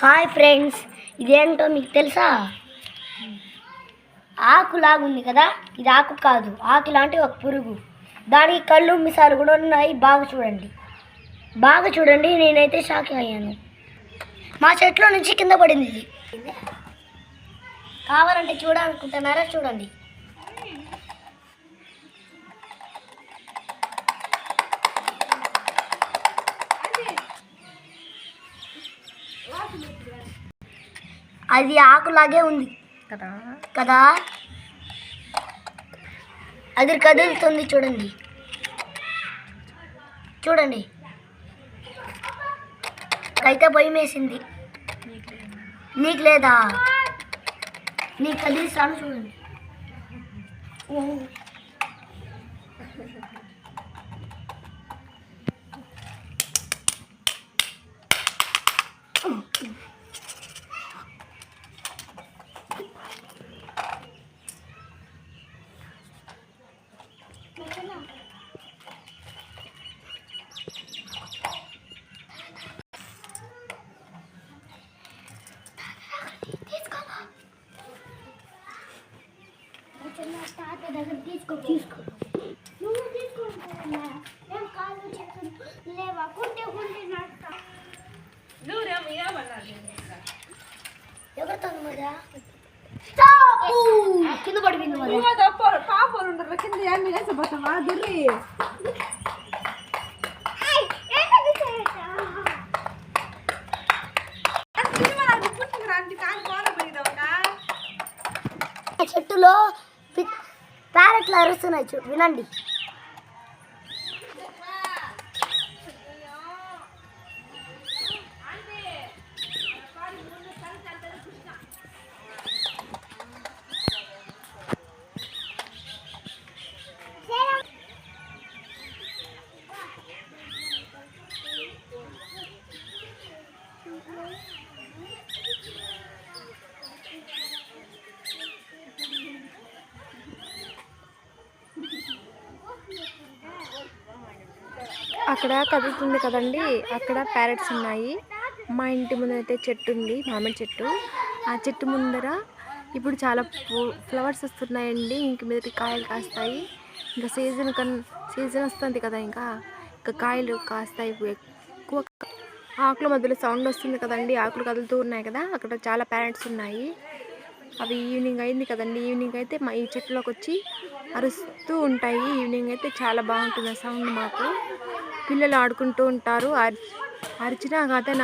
Hi friends, ఇదేంటో మీకు తెలుసా? ఆకులాగుంది కదా, ఇది ఆకు కాదు, ఆకు లాంటి ఒక పురుగు. దానికి కళ్ళు మిసాలు కూడా ఉన్నాయి. బాగా చూడండి. నేనైతే షాక్ అయ్యాను. మా చెట్లో నుంచి కింద పడింది ఇది. కావాలంటే చూడాలనుకుంటున్నారా? చూడండి. అది ఆకులాగే ఉంది కదా, అది కదులుతుంది. చూడండి. అయితే భయం వేసింది. నీకు లేదా? నీకు కదిలిస్తాను, చూడండి. తీసుకో నువ్వు తీసుకుంటా. కాదు లేవా కుంటే ఎవరితో కింద పడిపోయింది. పాపలు ఉండరు కింద ఏమి వేసపోతావా దుర్రి చెట్టులో ప్యారెట్లు అరుస్తున్నాయి, వినండి. అక్కడ కదులుతుంది కదండి, అక్కడ ప్యారెట్స్ ఉన్నాయి. మా ఇంటి ముందర అయితే చెట్టు ఉంది, మామిడి చెట్టు. ఆ చెట్టు ముందర ఇప్పుడు చాలా ఫ్లవర్స్ వస్తున్నాయండి. ఇంక మీద కాయలు కాస్తాయి. ఇంకా సీజన్ వస్తుంది కదా, ఇంకా కాయలు కాస్తాయి ఎక్కువ. ఆకుల మధ్యలో సౌండ్ వస్తుంది కదండి, ఆకులు కదులుతూ ఉన్నాయి కదా. అక్కడ చాలా ప్యారెట్స్ ఉన్నాయి. అవి ఈవినింగ్ అయింది కదండి, ఈవినింగ్ అయితే మా ఈ చెట్టులోకి వచ్చి అరుస్తూ ఉంటాయి. ఈవినింగ్ అయితే చాలా బాగుంటుంది ఆ సౌండ్. మాకు పిల్లలు ఆడుకుంటూ ఉంటారు. అరిచినా కాదే